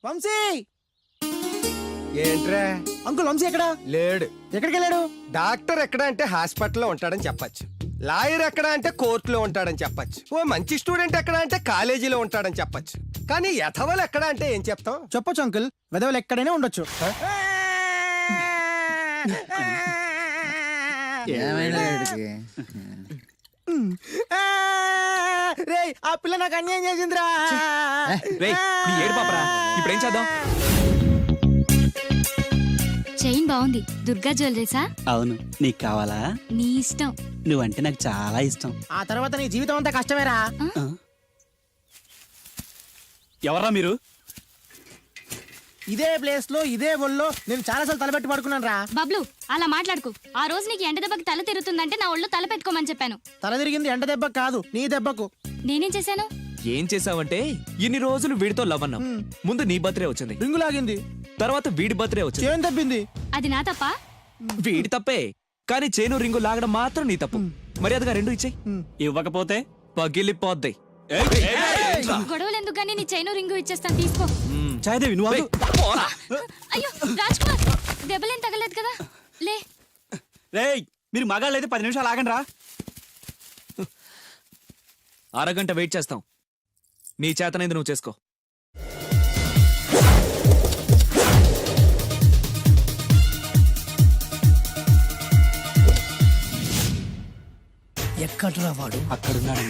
వంశీ ఏంట్రా అంకుల్ వంశీ ఎక్కడా లేడు. ఎక్కడికి వెళ్ళాడు? డాక్టర్ ఎక్కడ అంటే హాస్పిటల్లో ఉంటాడని చెప్పచ్చు. లాయర్ ఎక్కడ అంటే కోర్టులో ఉంటాడని చెప్పచ్చు. ఓ మంచి స్టూడెంట్ ఎక్కడ అంటే కాలేజీలో ఉంటాడని చెప్పచ్చు. కానీ యథవలు ఎక్కడ అంటే ఏం చెప్తాం? చెప్పొచ్చు అంకుల్, వెదవలు ఎక్కడైనా ఉండొచ్చు. రే ఆ పిల్ల నాకు అన్యాయం చేసిందిరా. ఇప్పుడేం చేద్దాం? చైన్ బాగుంది. దుర్గా జ్యువెలరీసా? అవును. నీకు కావాలా? నీ ఇష్టం. నువ్వంటే నాకు చాలా ఇష్టం. ఆ తర్వాత నీ జీవితం అంతా కష్టమేరా. ఎవరా మీరు? ఇదే ప్లేస్ లో ఇదే ఒళ్ళో నేను చాలాసార్లు తలపెట్టి పడుకున్నాను రా. బబ్లు అలా మాట్లాడుకు. ఆ రోజు నీకు ఎండ దెబ్బకి తల తిరుగుతుందంటే నా ఒళ్ళు తల పెట్టుకోమని చెప్పాను. తల తిరిగింది ఎండ దెబ్బకు కాదు, నీ దెబ్బకు. నేనేం చేశాను? ఏం చేసావంటే ఇన్ని రోజులు వీడితో లవ్ అన్నాం. ముందు నీ బర్త్డే వచ్చింది, రింగు లాగింది, తర్వాత వీడి బర్త్డే వచ్చింది. చేను తప్పింది. అది నా తప్ప? వీడి తప్పే, కానీ చేను రింగు లాగడం మాత్రం నీ తప్పు. మర్యాదగా రెండు ఇచ్చేయి. ఇవ్వకపోతే పగిలిపోద్ది. గొడవలు ఎందుకు గానీ నీ చైను రింగు ఇచ్చేస్తాను, తీసుకో. చాయదేవి నువ్వు ఆగు. అయ్యో రాజ్ కుమార్, దెబ్బలేం తగలేదు కదా? లే. రేయ్, మీరు మగాళ్ళైతే 10 నిమిషాలు ఆగండి రా. అరగంట వెయిట్ చేస్తాం. నీ చేతనైంది నువ్వు చేసుకో. ఎక్కడ్రా వాడు? అక్కడున్నాడు.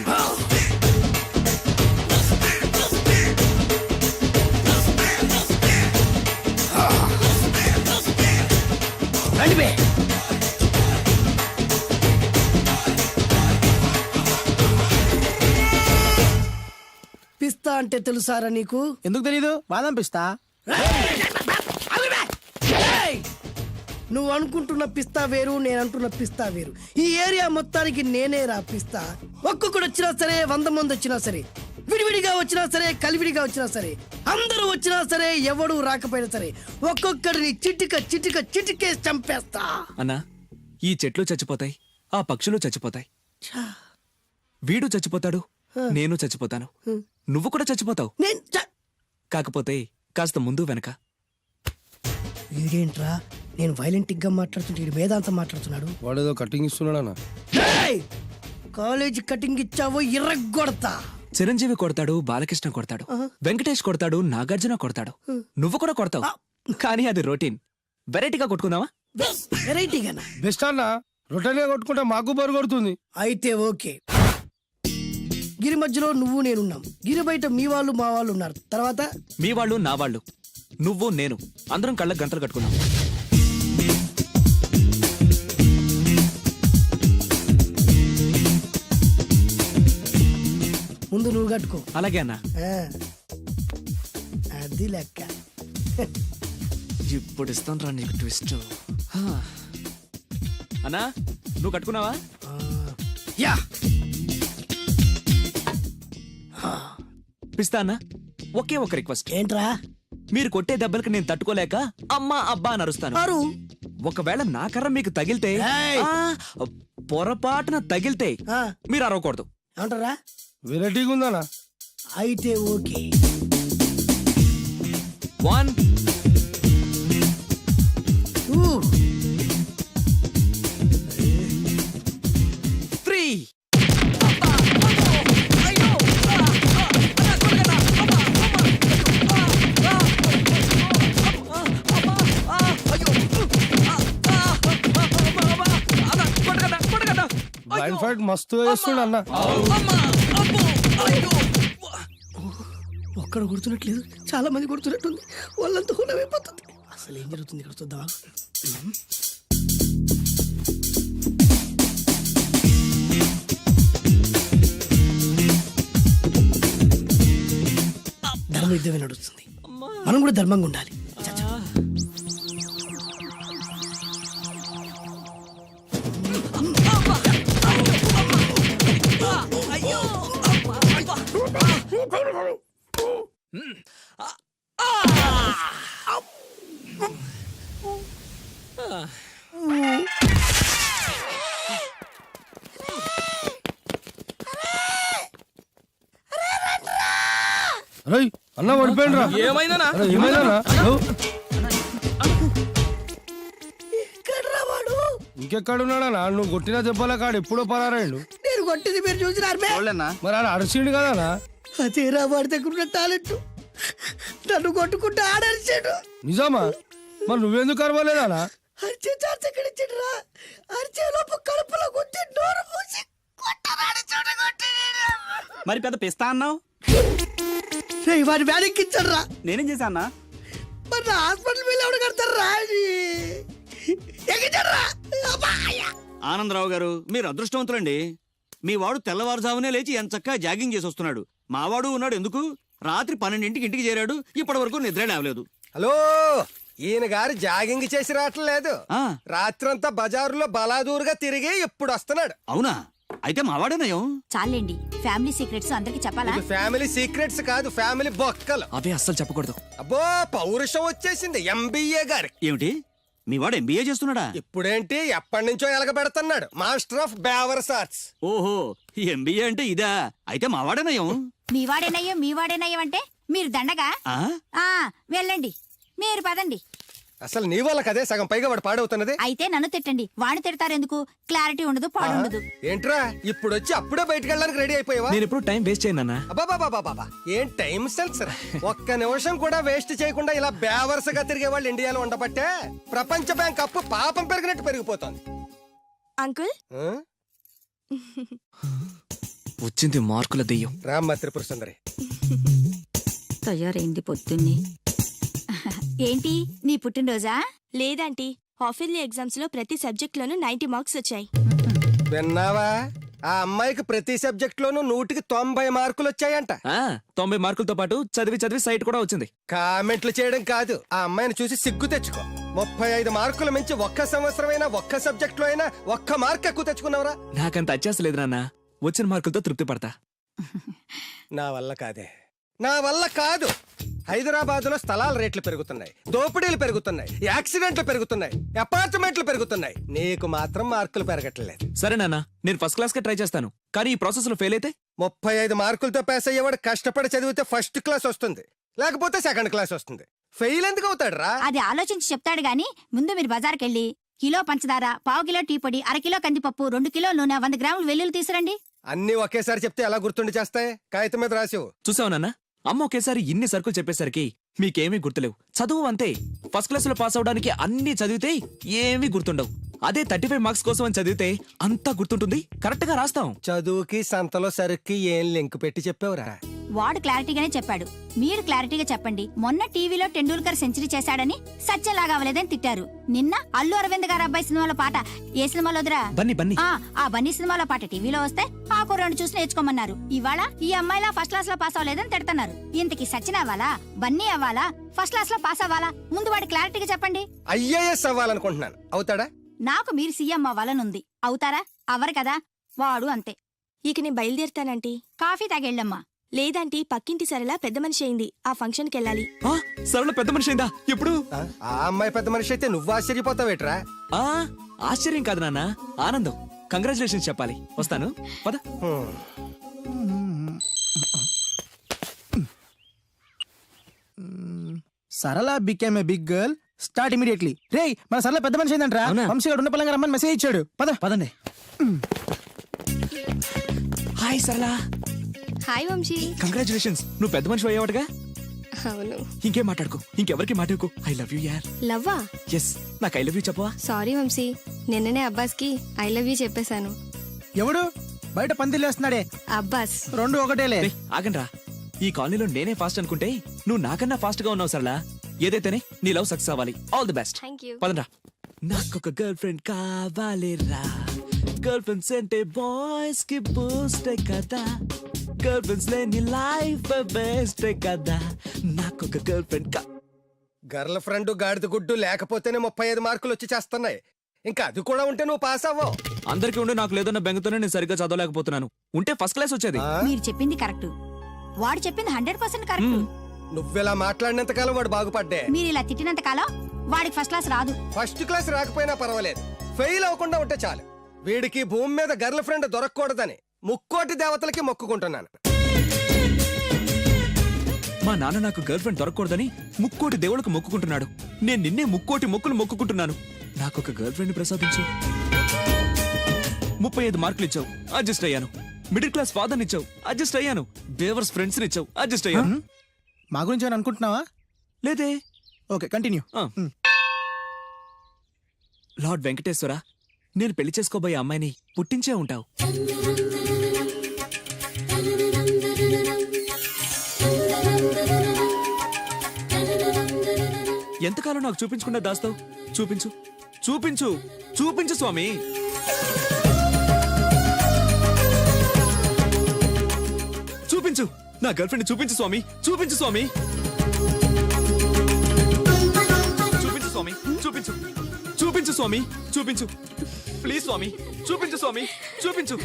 పిస్తా అంటే తెలుసారా నీకు? ఎందుకు తెలీదు? బాదం పిస్తా. నువ్వు అనుకుంటున్న పిస్తా వేరు, నేను అంటున్న పిస్తా వేరు. ఈ ఏరియా మొత్తానికి నేనే రా పిస్తా. ఒక్కొక్కడు వచ్చినా సరే, 100 మంది వచ్చినా సరే, విడివిడిగా వచ్చినా సరే, కలివిడిగా వచ్చినా సరే, అందరూ వచ్చినా సరే, ఎవడు రాకపోయినా సరే, ఒక్కొక్కడిని చిటికేసి చంపేస్తా. అన్నా, ఈ చెట్లు చచ్చిపోతాయి, ఆ పక్షులు చచ్చిపోతాయి, వీడు చచ్చిపోతాడు, నేను చచ్చిపోతాను, నువ్వు కూడా చచ్చిపోతావు. కాకపోతే కాస్త ముందు వెనక. వీడేంట్రా నేను వైలెంటిక్ గా మాట్లాడుతుంటే వీడు వేదాంతం మాట్లాడుతున్నాడు. వాడేదో కటింగ్ ఇస్తున్నాడా? కాలేజ్ కటింగ్ ఇచ్చావో ఇర్రగొడతా. చిరంజీవి కొడతాడు, బాలకృష్ణ కొడతాడు, వెంకటేష్ కొడతాడు, నాగార్జున కొడతాడు, నువ్వు కూడా కొడతావు. కానీ అది రొటీన్. వెరైటీగా కొట్టుకుందావా? వెరైటీగానా? బెస్ట్ అన్న, రొటనే కొట్టుకుంటే మాకు బోరు కొడుతుంది. అయితే ఓకే. గిరి మధ్యలో నువ్వు నేనున్నాం. గిరి బయట మీ వాళ్ళు మా వాళ్ళు ఉన్నారు. తర్వాత మీ వాళ్ళు నా వాళ్ళు, నువ్వు నేను, అందరం కళ్ళకు గంటలు కట్టుకున్నాం. ముందు నువ్వు కట్టుకో. అలాగే అన్నా. అది లెక్క. ఇప్పుడు ఇస్తాను రా నీకు ట్విస్ట్. అన్నా, నువ్వు కట్టుకున్నావా? యా. పిస్తా అన్నా, ఒకే ఒక రిక్వెస్ట్. ఏంట్రా? మీరు కొట్టే దెబ్బలకి నేను తట్టుకోలేక అమ్మా అబ్బా అని అరుస్తాను. ఒకవేళ నా కర్ర మీకు తగిలితే, పొరపాటున తగిలితే మీరు అరవకూడదు. ఏమంటారా? వెరైటీగా ఉందన్నా. అయితే ఓకే. 1 3. బ్లైండ్ ఫైట్ మస్తు వేస్తుండ అన్న. ఒక్కడ కొడుతున్నట్లేదు, చాలా మంది కొడుతున్నట్టుంది. వాళ్ళంతా హులమైపోతుంది. అసలు ఏం జరుగుతుంది ఇక్కడ చూద్దాం. ధర్మ యుద్ధమే నడుస్తుంది. మనం కూడా ధర్మంగా ఉండాలి. అన్న పడిపోయిండ్రా ఏమైందనా ఏమైందన్నా ఎక్కడ్రా వాడు? ఇంకెక్కడున్నాడన్నా నువ్వు కొట్టిన దెబ్బల కాడు ఎప్పుడో పరారాయండు నేను కొట్టింది మీరు చూసినారు మరి ఆడ అరిసిండు కదనా అదేరా వాడి దగ్గర ఉన్న టాలెంట్. నన్ను కొట్టుకుంటూ ఆడరిచాడు. నిజమా మరి నువ్వెందుకు అరవలేదానా అరిచే ఛాన్స్ ఎక్కడ ఇచ్చాడురా? అరిచే లోపు కడుపులో కొట్టి నోరు మూసి కొట్టరాడు చూడగొట్టి. మరి పెద్ద పిస్తా అన్నావు, వాడి వ్యాధికి ఇచ్చాడురా. నేనేం చేశా అన్నా? మరి నా హాస్పిటల్ బిల్ ఎవడు కడతారా? ఎగిచాడురా. ఆనందరావు గారు మీరు అదృష్టవంతులండి. మీ వాడు తెల్లవారుజామునే లేచి ఎంచక్కా జాగింగ్ చేసి వస్తున్నాడు. మావాడు ఉన్నాడు ఎందుకు? రాత్రి 12ంటికి ఇంటికి చేరాడు, ఇప్పటి వరకు నిద్ర లేవలేదు. హలో, ఈయన గారు జాగింగ్ చేసి రావట్లేదు. ఆ. రాత్రంతా బజారులో బలాదూరుగా తిరిగి ఇప్పుడు వస్తున్నాడు. అవునా? అయితే మావాడే నయం. చాలండి, ఫ్యామిలీ సీక్రెట్స్ అందరికి చెప్పాలా? ఇది ఫ్యామిలీ సీక్రెట్స్ కాదు, ఫ్యామిలీ బొక్కలు. అవే అస్సలు చెప్పకూడదు. అబ్బో, పౌరుషం వచ్చేసింది ఎంబీఏ గారి. ఏమిటి? మీ వాడు ఎంబీఏ చేస్తున్నాడా? ఇప్పుడేంటి ఎప్పటి నుంచో ఎలగబెడుతున్నాడు. మాస్టర్ ఆఫ్ బేవర్స్ ఆర్ట్స్. ఓహో, ఎంబీఏ అంటే ఇదా? అయితే మావాడే నయం. మీవాడేనయ్యం అంటే మీరు దండగా. ఆ? ఆ వెళ్ళండి, మీరు పదండి. అసలు నీ వల్ల కదే సగం పైగా వాడు పాడవుతున్నది. అయితే నన్ను తిట్టండి, వాడిని తిడతారెందుకు? క్లారిటీ ఉండదు, పాడుండదు. ఏంట్రా ఇప్పుడు వచ్చి అప్పుడే బయటకు వెళ్ళడానికి రెడీ అయిపోయావా? నేను ఎప్పుడు టైం వేస్ట్ చేయను. అబ్బాబాబాబాబా, ఏం టైం సెన్స్ రా. ఒక్క నిమిషం కూడా వేస్ట్ చేయకుండా ఇలా బేవర్స్ గా తిరిగే వాళ్ళు ఇండియాలో ఉండబట్టే ప్రపంచ బ్యాంక్ అప్పు పాపం పెరిగినట్టు పెరిగిపోతుంది. అంకుల్, ఆ? వచ్చింది మార్కుల దెయ్యం. రామ్మ త్రిపుర సుందరి. తయారైంది పొద్దున్నే. ఏంటి నీ పుట్టినరోజా? లేదంటీ, హాఫిల్లీ ఎగ్జామ్స్ లో ప్రతి సబ్జెక్ట్ లోనూ 90 మార్క్స్ వచ్చాయి. విన్నావా? ఆ అమ్మాయికి ప్రతి సబ్జెక్ట్ లోనూ 100కి 90 మార్కులు వచ్చాయంట. 90 మార్కులతో పాటు చదివి సైట్ కూడా వచ్చింది. కామెంట్లు చేయడం కాదు, ఆ అమ్మాయిని చూసి సిగ్గు తెచ్చుకో. 35 మార్కులు మించి ఒక్క సంవత్సరమైనా ఒక్క సబ్జెక్ట్ లో అయినా ఒక్క మార్క్ ఎక్కువ తెచ్చుకున్నావురా? నాకంత అత్యాస లేదు నాన్న, వచ్చిన మార్కులతో తృప్తి పడతా. నా వల్ల కాదే, నా వల్ల కాదు. హైదరాబాద్ లో స్థలాల రేట్లు పెరుగుతున్నాయి, దోపిడీలు పెరుగుతున్నాయి, యాక్సిడెంట్లు పెరుగుతున్నాయి, అపార్ట్మెంట్లు పెరుగుతున్నాయి. నీకు మాత్రం మార్కులు పెరగట్లేదు. సరే నాన్న, నేను ఫస్ట్ క్లాస్ కే ట్రై చేస్తాను, కానీ ఈ ప్రాసెస్ లో ఫెయిల్ అయితే 35 మార్కులతో పాస్ అయ్యేవాడు కష్టపడి చదివితే ఫస్ట్ క్లాస్ వస్తుంది, లేకపోతే సెకండ్ క్లాస్ వస్తుంది. ఫెయిల్ ఎందుకు అవుతాడు రా? అది ఆలోచించి చెప్తాడు గాని, ముందు మీరు బజార్కెళ్ళి కిలో పంచదార, పావు కిలో టీ పొడి, 1/2 కిలో కందిపప్పు, 2 కిలో నూనె, 100 గ్రాములు వెల్లుల్లి తీసురండి. అన్ని ఒకేసారి చెప్తే ఎలా గుర్తుండి చేస్తాయి? కాగితం మీద రాసివు. చూసావు నాన్న, అమ్మ ఒకేసారి ఇన్ని సరుకులు చెప్పేసరికి మీకేమీ గుర్తులేవు. చదువు అంతే, ఫస్ట్ క్లాస్ లో పాస్ అవడానికి అన్ని చదివితే ఏమీ గుర్తుండవు. అదే 35 మార్క్స్ కోసం అని చదివితే అంతా గుర్తుంటుంది, కరెక్ట్ గా రాస్తాం. చదువుకి సంతలో సరుక్కి ఏం లింక్ పెట్టి చెప్పావురా? వాడు క్లారిటీగానే చెప్పాడు, మీరు క్లారిటీగా చెప్పండి. మొన్న టీవీలో టెండూల్కర్ సెంచరీ చేశాడని సత్యంలాగా అవ్వలేదని తిట్టారు. నిన్న అల్లు అరవింద్ గారి అబ్బాయి సినిమాలో పాట ఏ సినిమాలోదిరా? బన్నీ. ఆ బన్నీ సినిమాలో పాట టీవీలో వస్తే ఆ కుర్రాడు చూసి నేర్చుకోమన్నారు. ఇవాళ ఈ అమ్మాయిలా ఫస్ట్ క్లాస్ లో పాస్ అవ్వలేదని తిడుతున్నారు. ఇంతకి సచిన్ అవ్వాలా, బన్నీ అవ్వాలా, ఫస్ట్ క్లాస్ లో పాస్ అవ్వాలా? ముందు వాడు క్లారిటీగా చెప్పండి. ఐఏఎస్ అవ్వాలనుకుంటున్నాను, అవుతాడా? నాకు మీరు సీఎం అవ్వాలనుంది, అవుతారా? అవ్వరు కదా, వాడు అంతే. ఇక నేను బయలుదేరుతానంటీ. కాఫీ తాగెళ్ళమ్మా. లేదంటీ, పక్కింటి సరళ పెద్ద మనిషి అయింది, ఆ ఫంక్షన్ కి వెళ్ళాలి. సరళ పెద్ద మనిషి అయిందా? ఎప్పుడు? ఆ అమ్మాయి పెద్ద మనిషి అయితే నువ్వు ఆశ్చర్యపోతావేట్రా? ఆశ్చర్యం కాదు నాన్న, ఆనందం. కంగ్రాచులేషన్స్ చెప్పాలి. వస్తాను, పద. Sarala became a big girl, start immediately. రేయ్, మన సరళ పెద్ద మనిషి అయిందంట్రా. అవునా? వంశీ గారు ఉన్న పలంగా రమ్మని మెసేజ్ ఇచ్చాడు. పదండి. హాయ్ సరళ. హాయ్ వంశీ. కంగ్రాచులేషన్స్, నువ్వు పెద్ద మనిషి అయ్యావటగా. అవును. ఇంకేం మాట్లాడుకో, ఇంకెవరికి మాట్లాడుకో. ఐ లవ్ యూ యార్. లవ్వా? ఎస్, నాకు ఐ లవ్ యూ చెప్పవా? సారీ వంశీ, నిన్ననే అబ్బాస్ కి ఐ లవ్ యూ చెప్పేశాను. ఎవడు బయట పందిలేస్తున్నాడే? అబ్బాస్. 2 ఒకటేలే. ఆగండ్రా, ఈ కాలనీలో నేనే ఫాస్ట్ అనుకుంటే నువ్వు నాకన్నా ఫాస్ట్ గా ఉన్నావు సరళ. ఏదైతేనే నీ లవ్ సక్సెస్ అవ్వాలి. All the best. Thank you. పదండ్రా. నాకొక గర్ల్ ఫ్రెండ్ కావాలిరా, గర్ల్ ఫ్రెండ్స్ అంటే బాయ్స్ కి బూస్ట్ కదా, గర్ల్ ఫ్రెండ్స్ లేని లైఫ్ బెస్ట్ కదా, నాకొక గర్ల్ ఫ్రెండ్ గర్ల్ ఫ్రెండ్ గాడిద గుడ్డు లేకపోతేనే 35 మార్కులు వచ్చి చేస్తున్నాయి. ఇంకా అది కూడా ఉంటే నువ్వు పాస్ అవ్వవు. అందరికీ ఉండి నాకు లేదన్న బెంగతోనే నేను సరిగ్గా చదవలేకపోతున్నాను. ఉంటే ఫస్ట్ క్లాస్ వచ్చేది. మీరు చెప్పింది కరెక్ట్, వాడు చెప్పింది 100% కరెక్ట్. నువ్వెలా మాట్లాడినంత కాలం వాడు బాగుపడ్డే. మీరు ఇలా తిట్టినంత కాలం వాడికి ఫస్ట్ క్లాస్ రాదు. ఫస్ట్ క్లాస్ రాకపోయినా పర్వాలేదు, ఫెయిల్ అవ్వకుండా ఉంటే చాలు. వీడికి భూమి మీద గర్ల్ ఫ్రెండ్ దొరకకూడదని ముక్కోటి దేవతలకి మొక్కుకుంటున్నాను. మా నాన్న నాకు గర్ల్ ఫ్రెండ్ దొరకకూడదని ముక్కోటి దేవుళ్ళకు మొక్కుకుంటున్నాడు. నేను నిన్నే ముక్కోటి మొక్కులు మొక్కుకుంటున్నాను. నాకు ఒక గర్ల్ ఫ్రెండ్ ప్రసాదించు. 35 మార్కులు ఇచ్చావు, అడ్జస్ట్ అయ్యాను. మిడిల్ క్లాస్ ఫాదర్ ఇచ్చావు, అడ్జస్ట్ అయ్యాను. బేవర్స్ ఫ్రెండ్స్ ఇచ్చావు, అడ్జస్ట్ అయ్యాను. మా గురించి ఏమైనా అనుకుంటున్నావా? లేదే. Okay, continue. లార్డ్ వెంకటేశ్వర, నేను పెళ్లి చేసుకోబోయే అమ్మాయిని పుట్టించే ఉంటావు. ఎంతకాలం నాకు చూపించకుండా దాస్తావు? చూపించు, చూపించు, చూపించు స్వామి. చూపించు, నా గర్ల్ ఫ్రెండ్ చూపించు స్వామి, చూపించు స్వామి. చూపించు స్వామి, చూపించు, చూపించు స్వామి, చూపించు. ప్లీజ్ స్వామి, చూపించు స్వామి, చూపించు.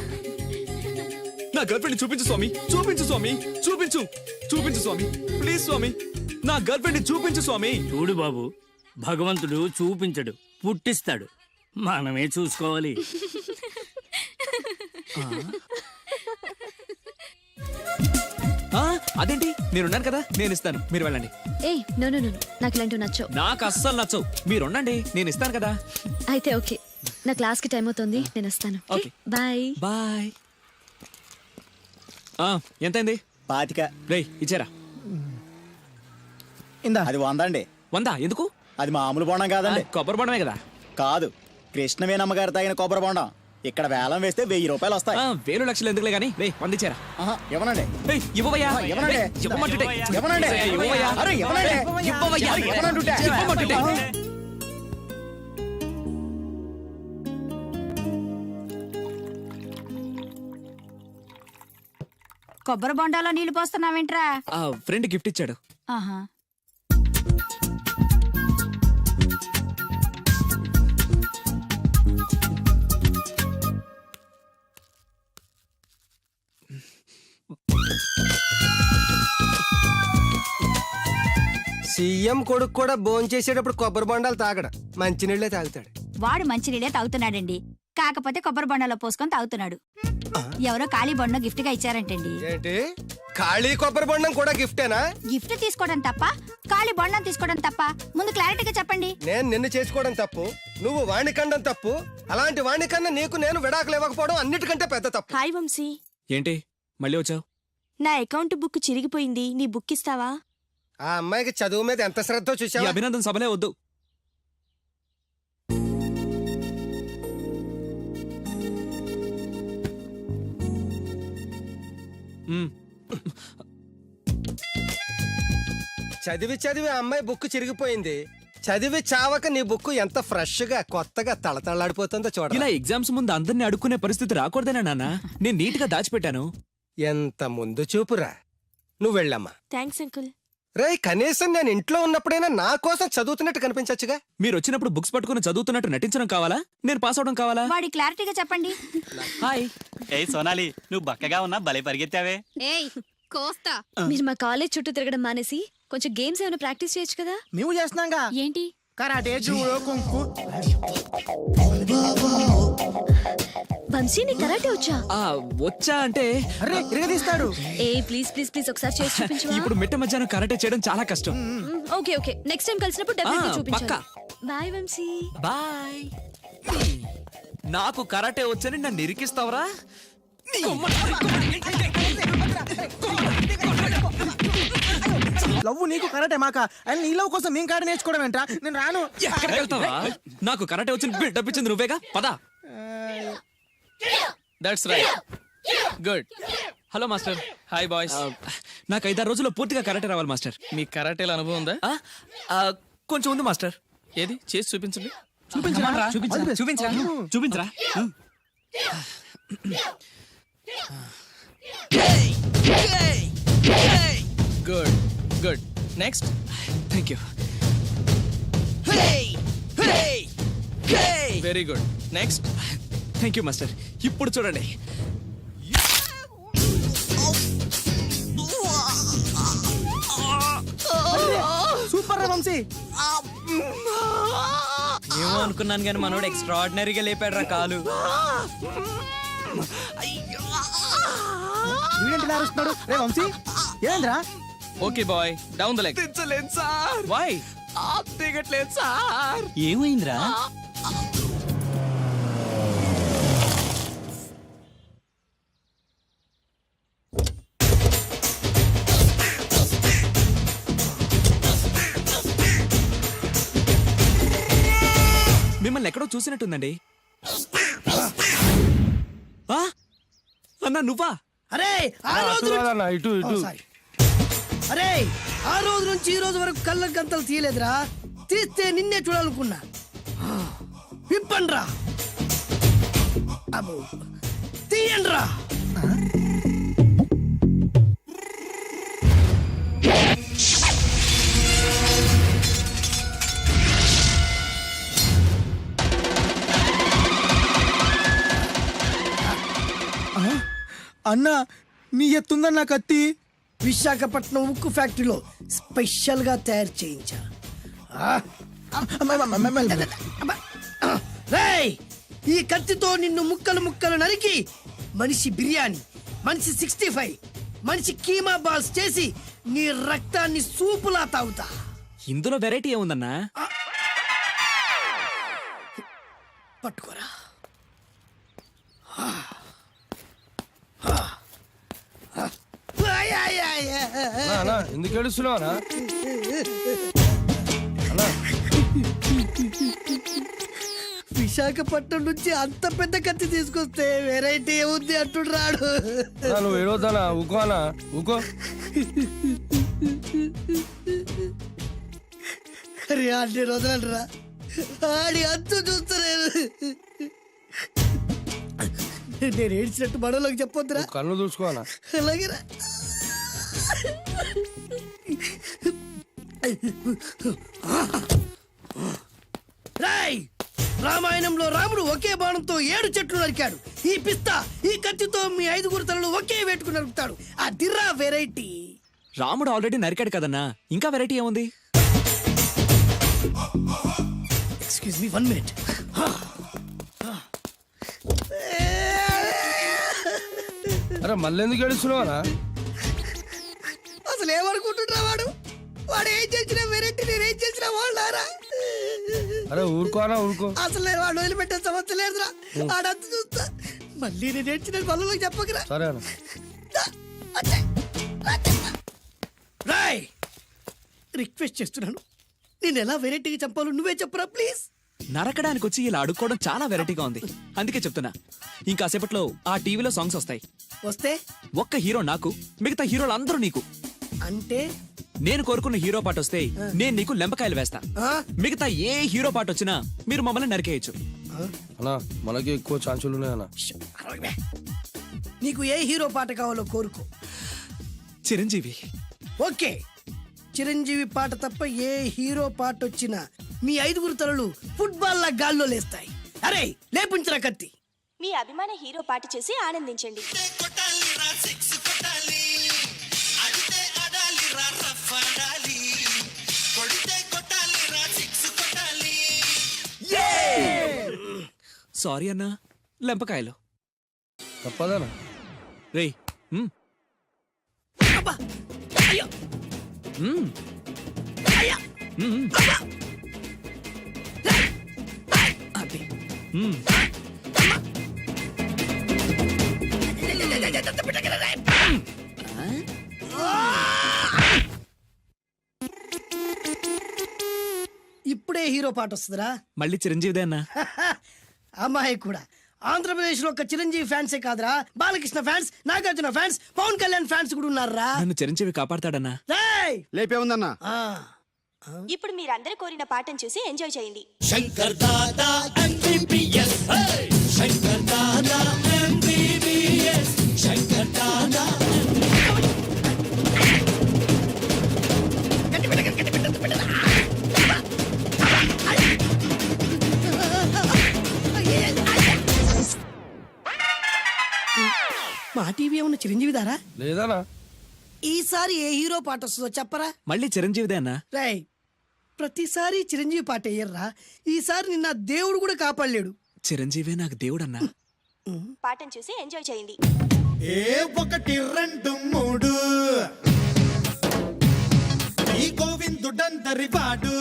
నా గర్ల్ ఫ్రెండ్ చూపించు స్వామి, చూపించు స్వామి, చూపించు. చూపించు స్వామి, ప్లీజ్ స్వామి. నా గర్ల్ ఫ్రెండ్ చూపించు స్వామి. చూడు బాబు, భగవంతుడు చూపించడు, పుట్టిస్తాడు. మనమే చూసుకోవాలి. ఆ, అదేంటి, నేనున్నాను కదా, నేను ఇస్తాను, మీరు వెళ్ళండి. ఏయ్ నో నో నో నాకు ఇలాంటివి నచ్చవు. నాకు అస్సలు నచ్చవు. మీరుండండి, నేను ఇస్తాను కదా. అయితే ఓకే, నా క్లాస్ కి టైం అవుతుంది, నేను వస్తాను. ఓకే. బాయ్. బాయ్. ఎంతైంది? 25. రే ఇచ్చారా? ఇందా. అది 100 అండి. 100 ఎందుకు? అది మామూలు బోండం కాదండి. కొబ్బరి బొండమే కదా. కాదు, కృష్ణవేణమ్మ గారు తాగిన కొబ్బరి బోండం. ఇక్కడ వేలం వేస్తే 1000 రూపాయలు వస్తాయి. 1000 లక్షలు ఎందుకులే గానీ, రే 100 ఇచ్చారా? ఇవ్వనండి. ఇవ్వవయ్యా. ఇవ్వనండి. ఇవ్వమంటుంటే. ఇవ్వనండి. ఇవ్వవయ్యా. అరే, ఇవ్వనండి. ఇవ్వవయ్యా. ఇవ్వనంటుంటే. ఇవ్వమంటుంటే. కొబ్బరి బొండాలో నీళ్లు పోస్తున్నావేంట్రా? ఫ్రెండ్ గిఫ్ట్ ఇచ్చాడు. ఆహా. సీఎం కొడుకు కూడా భోంచేసేటప్పుడు కొబ్బరి బొండాలు తాగడు, మంచినీళ్ళే తాగుతాడు. వాడు మంచినీళ్ళే తాగుతున్నాడండి, కాకపోతే కొబ్బరి బొండాలో పోసుకొని తాగుతున్నాడు. ఎవరో ఖాళీ బొండం గిఫ్ట్ గా ఇచ్చారంటండి. ఏంటి, ఖాళీ కొబ్బరి బొండం కూడా గిఫ్టేనా? గిఫ్ట్ తీసుకోవడం తప్ప, ఖాళీ బొండం తీసుకోవడం తప్ప? ముందు క్లారిటీగా చెప్పండి. నేను నిన్ను చేసుకోవడం తప్పు, నువ్వు వాణ్ణి కండం తప్పు. అలాంటి వాణ్ణి కన్నా నీకు నేను విడాకులు ఇవ్వకపోవడం అన్నిటికంటే పెద్ద తప్పు. హాయ్ వంశీ, ఏంటి మళ్ళీ వచ్చావు? నా అకౌంట్ బుక్ చిరిగిపోయింది, నీ బుక్ ఇస్తావా? ఆ అమ్మాయికి చదువు మీద ఎంత శ్రద్ధ ఈ చూసావా? అభినందన సభలే వద్దు. చదివి చదివి ఆ అమ్మాయి బుక్ చిరిగిపోయింది. చదివి చావక నీ బుక్ ఎంత ఫ్రెష్ గా కొత్తగా తళతళలాడిపోతుందో చూడ. ఇలా ఎగ్జామ్స్ ముందు అందరిని అడుక్కునే పరిస్థితి రాకూడదేనా నాన్న? నేను నీట్ గా దాచిపెట్టాను. ఎంత ముందు చూపురా. నువ్వు వెళ్ళమ్మా. Thanks uncle. రే, కనీసం నేను ఇంట్లో ఉన్నప్పుడైనా నా కోసం చదువుతున్నట్టు కనిపించచ్చుగా. మీరు వచ్చినప్పుడు బుక్స్ పట్టుకుని చదువుతున్నట్టు నటించడం కావాలా, నేను పాస్ అవడం కావాలా? వాడి క్లారిటీగా చెప్పండి. హాయ్. ఏయ్ సోనాలి, నువ్వు బక్కగా ఉన్నా భలే పరిగెత్తావే. ఏయ్ కోస్తా. మీరు మా కాలేజ్ చుట్టూ తిరగడం మానేసి కొంచెం గేమ్స్ ఏమైనా ప్రాక్టీస్ చేయొచ్చు కదా. మేము చేస్తున్నాంగా. ఏంటి? Karate, judo, కుంకు. వంశీ నీ కరాటే వచ్చా? వచ్చా అంటే అరే ఇరగదీస్తాడు. ఏ ప్లీజ్ ప్లీజ్ ప్లీజ్ ఒకసారి చేసి చూపించు. ఇప్పుడు మిట్ట మధ్యాహ్నం కరాటే చేయడం చాలా కష్టం. ఓకే ఓకే, నెక్స్ట్ టైం కలిసినప్పుడు డెఫినెట్లీ చూపించాలి. పక్కా. బాయ్ వంశీ. బాయ్. నాకు కరాటే వచ్చని నన్ను ఇరికిస్తావరా? లవ్ నీకు కరాటే మాక, అని నీ లవ్ కోసం మేము కరాటే నేర్చుకోవడం ఏంట్రా? నేను రాను. ఎక్కడికి వెళ్తావా? నాకు కరాటే వచ్చి బిల్డప్ ఇచ్చింది నువ్వేగా, పదా. That's right. Good. Hello master. Hi boys. నాకు 5-6 రోజుల్లో పూర్తిగా కరాటే రావాలి మాస్టర్. మీ కరాటేల అనుభవం ఉందా? కొంచెం ఉంది మాస్టర్. ఏది చేసి చూపించండి. చూపించరా. Good good. Next. Thank you. Very good. Next. Thank you master. ఇప్పుడు చూడండి. సూపర్ రా వంశీ. ఏమో అనుకున్నాను కానీ మనోడు ఎక్స్ట్రాడినరీగా లేపాడు రా కాలు. వీడేంటి ఇలా అరుస్తున్నాడు? రే వంశీ, ఏంద్రా? Okay boy down the leg. దించలేను సార్. వై? దిగట్లేదు సార్. ఏమైందిరా? మిమ్మల్ని ఎక్కడో చూసినట్టుందండి. ఆ? అన్నా నువ్వా? అరే ఆ రోజు అన్న ఇటు ఓ, ఇటు సారీ. అరే ఆ రోజు నుంచి ఈ రోజు వరకు కళ్ళ గంతలు తీయలేదురా. తీస్తే నిన్నే చూడాలనుకున్నా. విప్పండ్రా. అబ్బో తీయండ్రా. అన్నా నీ ఎత్తుందన్న కత్తి. విశాఖపట్నం ఉక్కు ఫ్యాక్టరీలో స్పెషల్ గా తయారు చేయించా. రేయ్, ఈ కత్తితో నిన్ను ముక్కలు ముక్కలు నరికి మనిషి బిర్యానీ, మనిషి 65, మనిషి కీమా బాల్స్ చేసి నీ రక్తాన్ని సూపులా తాగుతా. ఇందులో వెరైటీ ఏముందన్నా? పట్టుకోరా. అన్న ఎందుకు ఏడుస్తున్నావు అన్న? విశాఖపట్నం నుంచి అంత పెద్ద కత్తి తీసుకొస్తే వెరైటీ ఏముంది అంటుడు రాడు. అన్న, నువ్వు ఏడవద్దానా? ఊకో అన్న ఊకో. అరే అన్ని రోజులరా ఆడి అంతు చూస్తలేదు. నేను ఏడ్చినట్టు మనలోకి చెప్పొద్దురా. కన్ను చూసుకో అన్న. అలాగేరా. రాయ్, రామాయణంలో రాముడు ఒకే బాణంతో 7 చెట్లు నరికాడు. ఈ పిస్తా ఈ కత్తితో మీ 5 తలలు ఒకే వేటుకు నరుకుతాడు. ఆ దిర్రా వెరైటీ. రాముడు ఆల్రెడీ నరికాడు కదన్నా, ఇంకా వెరైటీ ఏముంది? Excuse me 1 minute. అరే మళ్ళీ ఎందుకు ఏడుస్తున్నావు అన్న? అసలు ఏమనుకుంటున్నా వాడు? వాడు ఏం చేసిన వెరైటీ, నేనేం చేసిన వాళ్ళారా? అరే ఊరుకో అన్న ఊరుకో. అసలు నేను వాడు వదిలిపెట్టే సమస్య లేదురా. ఆడంతా చూస్తా. మళ్ళీ నేను ఏడ్చిన వాళ్ళకి చెప్పకరా. సరే అన్న. రాయ్, రిక్వెస్ట్ చేస్తున్నాను, నేను ఎలా వెరైటీగా చంపాలో నువ్వే చెప్పురా ప్లీజ్. నరకడానికి వచ్చి ఇలా అడుక్కోవడం చాలా వెరైటీగా ఉంది. అందుకే చెప్తున్నా, ఇంకాసేపట్లో ఆ టీవీలో సాంగ్స్ వస్తాయి. వస్తే ఒక్క హీరో నాకు, మిగతా హీరోలు అందరూ నీకు. అంటే నేను కోరుకున్న హీరో పాట వస్తే నేను నీకు లెంపకాయలు వేస్తా. ఆ? మిగతా ఏ హీరో పాట వచ్చినా మీరు మమ్మల్ని నరికేయచ్చు. అన్న మనకి ఎక్కువ ఛాన్సులు ఉన్నాయన్న. అరవై. నీకు ఏ హీరో పాట కావాలో కోరుకో. చిరంజీవి. ఓకే, చిరంజీవి పాట తప్ప ఏ హీరో పాట వచ్చినా మీ 5 తలలు ఫుట్బాల్ లా గాల్లో లేస్తాయి. అరే లేపుంచరా కత్తి. మీ అభిమాన హీరో పాట చేసి ఆనందించండి. సారీ అన్నా, లెంపకాయలు. తప్పదనా? రేయ్ అబ్బా! అయ్యో! అయ్యా! అది ఇప్పుడే హీరో పాట వస్తుందిరా. మళ్ళీ చిరంజీవిదే అన్నా. అమ్మాయి కూడా ఆంధ్రప్రదేశ్ లో ఒక చిరంజీవి ఫ్యాన్సే కాదురా, Balakrishna fans, Nagarjuna fans, Pawan Kalyan fans కూడా ఉన్నారా. నన్ను చిరంజీవి కాపాడతాడన్నా. రేయ్! లేపే ఉందన్నా. ఆ, ఇప్పుడు మీరందరూ కోరిన పాటను చూసి ఎంజాయ్ చేయండి. మా టీవీ ఏమన్నా చిరంజీవి దారా? లేదనా? ఈసారి ఏ హీరో పాట వస్తుందో చెప్పరా. మళ్ళీ చిరంజీవిదే అన్నా. రేయ్, ప్రతిసారి చిరంజీవి పాట వేయర్రా. ఈసారి నిన్న దేవుడు కూడా కాపాడలేడు. చిరంజీవే నాకు దేవుడన్నా. పాటను చూసి ఎంజాయ్ చేయండి. 1 2 3 గోవిందుడందరి వాడు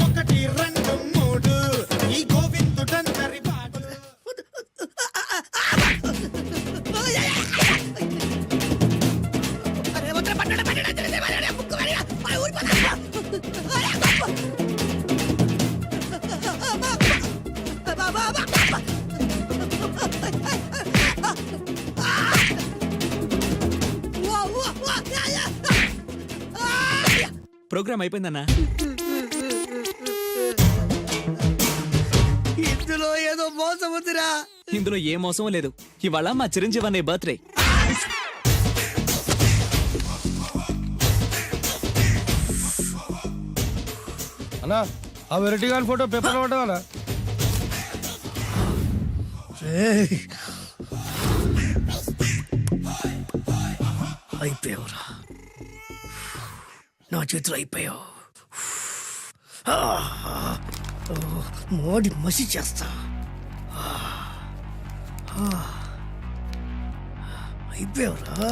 1 2 3 ఈ గోవిందుడందరి వాడు. ప్రోగ్రామ్ అయిపోయిందన్నా. ఇందులో ఏదో మోసం ఉందిరా. ఇందులో ఏ మోసం లేదు. ఇవాళ మా చిరంజీవి అనే బర్త్డే. అన్నా ఆ వెరైటీ గారి ఫోటో పేపర్ పడ్డా అయిపోయావురా, నా చేతులు అయిపోయావు. మోడి మసి చేస్తా. అయిపోయావురా,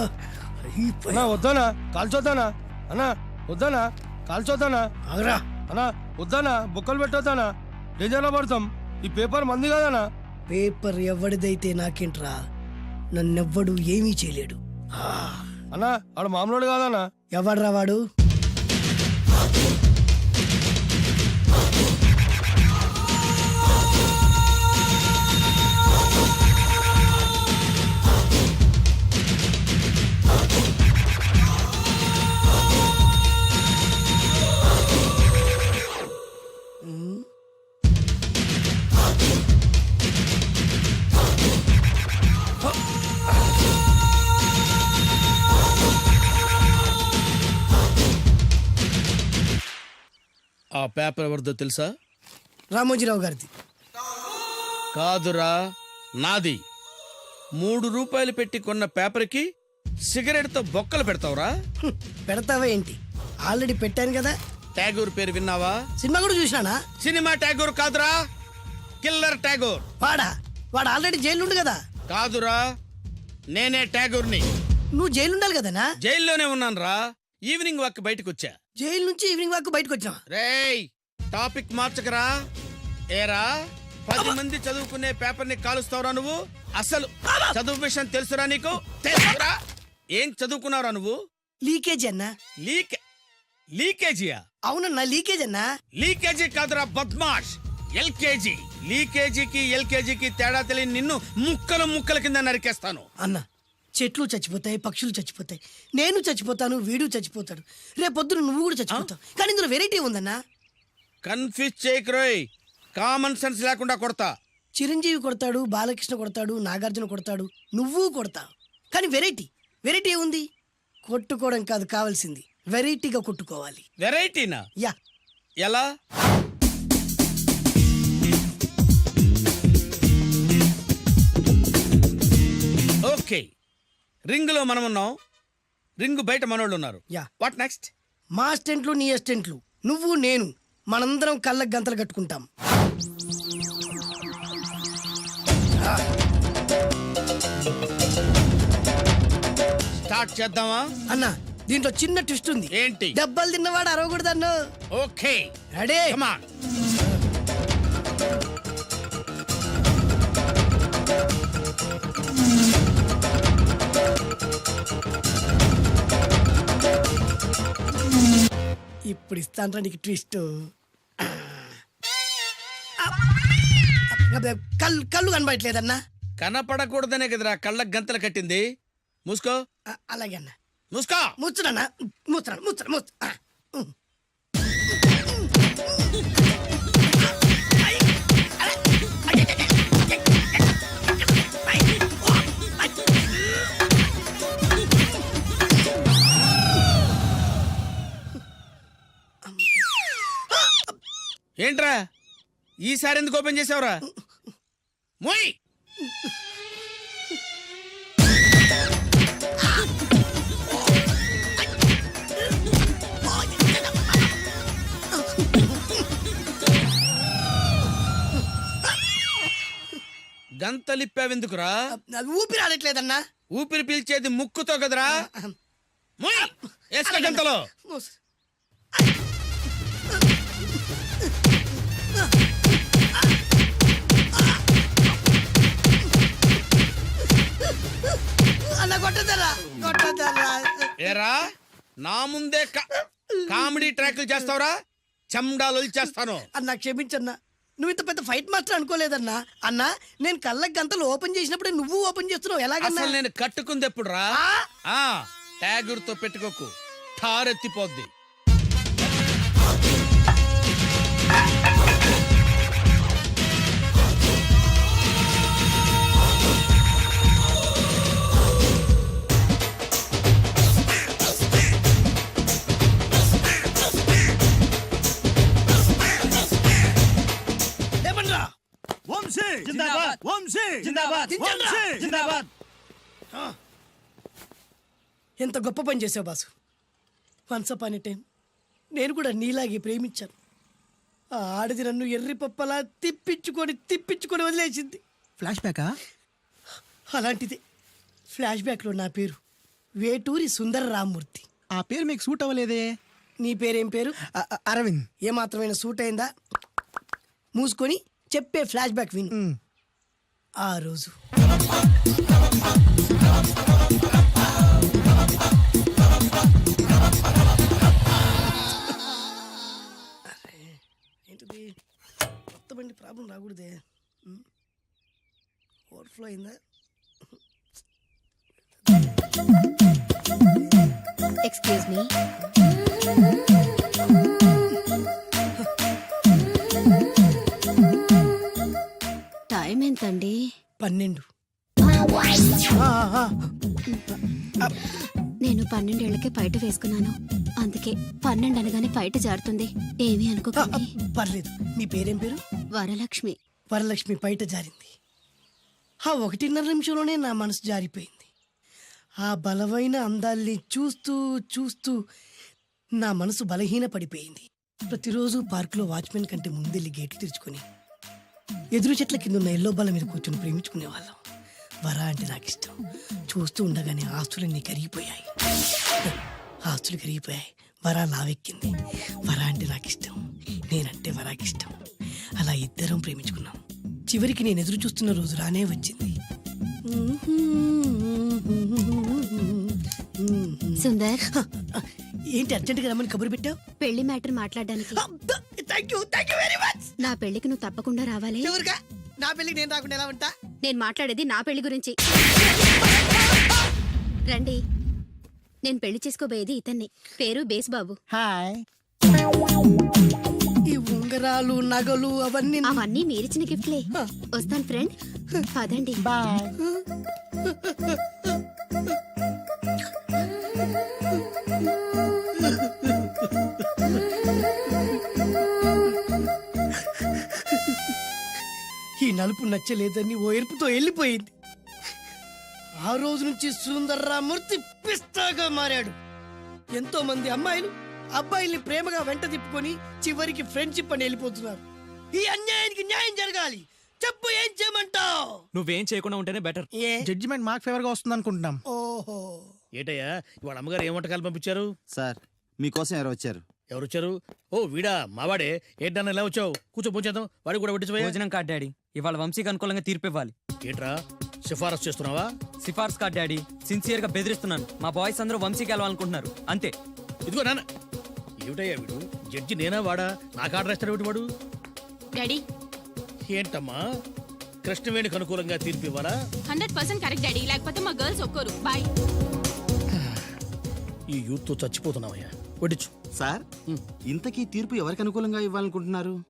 అన్నా వద్దానా కాల్చొద్దానా అన్నా వద్దానా కాల్చొద్దానా ఆగరా. అన్నా వద్దానా బొక్కలు పెట్టొద్దానా డేంజర్లో పడతాం. ఈ పేపర్ మంది కదనా. పేపర్ ఎవడిదైతే నాకేంట్రా, నన్నెవ్వడు ఏమీ చేయలేడు. అన్నా ఆడు మామూలు కాదనా. ఎవడ్రా వాడు? ఆ పేపర్ ఎవరిదో తెలుసా? రామోజీరావు గారిది. కాదురా, నాది. 3 రూపాయలు పెట్టి కొన్న పేపర్కి సిగరెట్తో బొక్కలు పెడతావురా? పెడతావా ఏంటి? ఆల్రెడీ పెట్టాను కదా. ట్యాగూర్ పేరు విన్నావా? సినిమా కూడా చూసినానా? సినిమా ట్యాగూర్ కాదురా, కిల్లర్ ట్యాగూర్. వాడు ఆల్రెడీ జైలు కదా. కాదురా, నేనే ట్యాగూర్ని. నువ్వు జైలు ఉండాలి కదనా? జైల్లోనే ఉన్నాను రా. ఈవినింగ్ వాక్ బయటకు వచ్చా. జైలు నుంచి ఈవినింగ్ వాక్ బయటకు వచ్చినా. రేయ్, టాపిక్ మార్చకరా. ఏరా, 10 మంది చదువుకునే పేపర్ ని కాలుస్తావురా నువ్వు? అసలు చదువు విషయం తెలుసురా నీకు? తెలుసురా? ఏం చదువుకున్నావురా నువ్వు? లీకేజీ అన్నా. లీకేజీయా? అవునన్నా, లీకేజ్ అన్నా. లీకేజీ కాదురా బద్మాష్, ఎల్కేజీ. లీకేజీకి ఎల్కేజీకి తేడా తెలియని నిన్ను ముక్కల కింద నరికేస్తాను. అన్నా, చెట్లు చచ్చిపోతాయి, పక్షులు చచ్చిపోతాయి, నేను చచ్చిపోతాను, వీడు చచ్చిపోతాడు, రేపొద్దున నువ్వు కూడా చచ్చిపోతావు. కానీ ఇందులో వెరైటీ ఉందన్నా. కన్ఫ్యూజ్ చేయకురోయ్, కామన్ సెన్స్ లేకుండా కొడతా. చిరంజీవి కొడతాడు, బాలకృష్ణ కొడతాడు, నాగార్జున కొడతాడు, నువ్వు కొడతావు. కానీ వెరైటీ ఉంది. కొట్టుకోవడం కాదు కావాల్సింది, వెరైటీగా కొట్టుకోవాలి. వెరైటీనా? యా. ఎలా? ఓకే, రింగులో మనం ఉన్నాం, రింగు బయట మనోళ్ళు ఉన్నారు. యా. What next? మా అసిస్టెంట్లు, నీ అసిస్టెంట్లు, నువ్వు నేను, మనందరం కళ్ళకు గంతలు కట్టుకుంటాం. స్టార్ట్ చేద్దామా? అన్నా, దీంట్లో చిన్న ట్విస్ట్ ఉంది. ఏంటి? దెబ్బలు తిన్నవాడు అరవకూడదన్ను. Okay, ready? Come on. ఇప్పుడు ఇస్తాను నీకు ట్విస్ట్. కళ్ళు కనబడట్లేదన్నా. కనపడకూడదనే కదరా కళ్ళకు గంతలు కట్టింది. మూసుకో. అలాగే అన్న. మూసుకో. ముచ్చుడన్నా. ముచ్చరా. ఏంట్రా ఈసారి ఎందుకు ఓపెన్ చేసావురా? మోయ్. గంతలిప్పావెందుకురా? ఊపిరి ఆడట్లేదన్నా. ఊపిరి పీల్చేది ముక్కుతో కదరా. ముయ్ వేసుకో గంతలో. మూసు. అన్న కొట్టదరా కొట్టదరా. ఏరా నా ముందే కామెడీ ట్రాక్లు చేస్తావురా, చెమ్డాలు చేస్తాను. అన్న క్షమించన్నా, నువ్వు ఇంత పెద్ద ఫైట్ మాస్టర్ అనుకోలేదన్నా. అన్నా నేను కళ్ళకి గంతలు ఓపెన్ చేసినప్పుడు నువ్వు ఓపెన్ చేస్తున్నావు ఎలాగన్నా? అసలు నేను కట్టుకుంది ఎప్పుడు రా? ట్యాగుర్తో పెట్టుకోకు, ఠారెత్తిపోద్ది. ఏమన్నా ఎంత గొప్ప పని చేసావు boss. Once upon a time నేను కూడా నీలాగే ప్రేమించాను. ఆ ఆడది నన్ను ఎర్రి పప్పలా తిప్పించుకొని వదిలేసింది. ఫ్లాష్ బ్యాకా? అలాంటిది ఫ్లాష్ బ్యాక్లో నా పేరు వేటూరి సుందర రామ్మూర్తి. ఆ పేరు మీకు సూట్ అవ్వలేదే. నీ పేరేం పేరు? అరవింద్. ఏమాత్రమైన సూట్ అయిందా? మూసుకొని చెప్పే ఫ్లాష్ బ్యాక్ విను. ఆ రోజు ఏంటిది కొత్త బండి ప్రాబ్లం రాకూడదే. ఓవర్ఫ్లో అయిందా? Excuse me. టైం ఎంతండి? 12. నేను 12 ఏళ్లకే పైట వేసుకున్నాను. అందుకే 12 అనగానే పైట జారుతుంది. ఏమీ అనుకోకండి. పర్లేదు. నీ పేరేం పేరు? వరలక్ష్మి. వరలక్ష్మి పైట జారింది. ఆ 1.5 నిమిషంలోనే నా మనసు జారిపోయింది. ఆ బలమైన అందాల్ని చూస్తూ చూస్తూ నా మనసు బలహీన పడిపోయింది. ప్రతిరోజు పార్కులో వాచ్మెన్ కంటే ముందెళ్ళి గేట్లు తెరుచుకొని ఎదురు చెట్ల కింద ఉన్న ఎల్లో బాల మీద కూర్చొని ప్రేమించుకునేవాళ్ళం. వర అంటే నాకు ఇష్టం. చూస్తూ ఉండగానే ఆస్తులన్నీ కరిగిపోయాయి. ఆస్తులు కరిగిపోయాయి. వర లావెక్కింది. వర అంటే నాకు ఇష్టం, నేనంటే వరాకి ఇష్టం. అలా ఇద్దరం ప్రేమించుకున్నాం. చివరికి నేను ఎదురు చూస్తున్న రోజు రానే వచ్చింది. సుందర్, ఏంటి అర్జెంట్గా రమ్మని కబురు పెట్టావు? పెళ్లి మ్యాటర్ మాట్లాడడానికి. Thank you very much. నా పెళ్లికి నువ్వు తప్పకుండా రావాలి. ఎవరుగా? నా పెళ్లికి నేను రాకుండా ఎలా ఉంటా? నేను మాట్లాడేది నా పెళ్లి గురించి. రండి. నేను పెళ్లి చేసుకోబోయేది ఇతన్ని. పేరు బేస్బాబు. హాయ్. ఈ ఉంగరాలు నగలు అవన్నీ మీరిచ్చిన గిఫ్ట్లే. వస్తాను ఫ్రెండ్. పదండి. బాయ్. ఈ నలుపు నచ్చలేదని ఓ ఎరుపుతో వెళ్ళిపోయింది. ఆ రోజు నుంచి సుందర్రామూర్తి పిస్తాగా మారాడు. ఎంతో మంది అమ్మాయిలు అబ్బాయిల్ని ప్రేమగా వెంట తిప్పుకొని చివరికి ఫ్రెండ్షిప్ అని వెళ్ళిపోతున్నారు. ఈ అన్యాయానికి న్యాయం జరగాలి. చెప్పు, ఏం చేయమంటావు? నువ్వేం చేయకుండా ఉంటేనే బెటర్. ఏ? జడ్జిమెంట్ మాకు ఫేవర్ గా వస్తుంది అనుకుంటున్నాం. ఓహో, ఏటయ్యా ఇవాళ అమ్మగారు ఏం వంటకాలు పంపించారు? సార్ మీకోసం ఎవరు వచ్చారు? ఎవరు వచ్చారు? ఓ వీడా, మావాడే. ఏంటన్నా ఇలా వచ్చావు? కూర్చో పోచేద్దాం. వాడికి కూడా పట్టించిపోయా. భోజనం కార్డ్ డాడీ. ఇవాళ వంశీకి అనుకూలంగా తీర్పు ఇవ్వాలి. ఏంట్రా సిఫారసు చేస్తున్నావా? సిఫార్స్ కార్డ్ డాడీ. సిన్సియర్ గా బెదిరిస్తున్నాను. మా బాయ్స్ అందరూ వంశీకి వెళ్ళాలనుకుంటున్నారు అంతే. ఇదిగో నాన్న. ఏమిటయ్యా వీడు? జడ్జి నేనా వాడా? నాకు ఆర్డర్ వేస్తాడు ఏమిటి వాడు? డాడీ ఏంటమ్మా కృష్ణవేణికి అనుకూలంగా తీర్పు ఇవ్వాలా? 100% కరెక్ట్ డాడీ. లేకపోతే మా గర్ల్స్ ఒక్కరు. బాయ్. ఈ యూత్ తో చచ్చిపోతున్నావయ్యా. వడ్డించు. సార్ ఇంతకీ తీర్పు ఎవరికి అనుకూలంగా ఇవ్వాలనుకుంటున్నారు?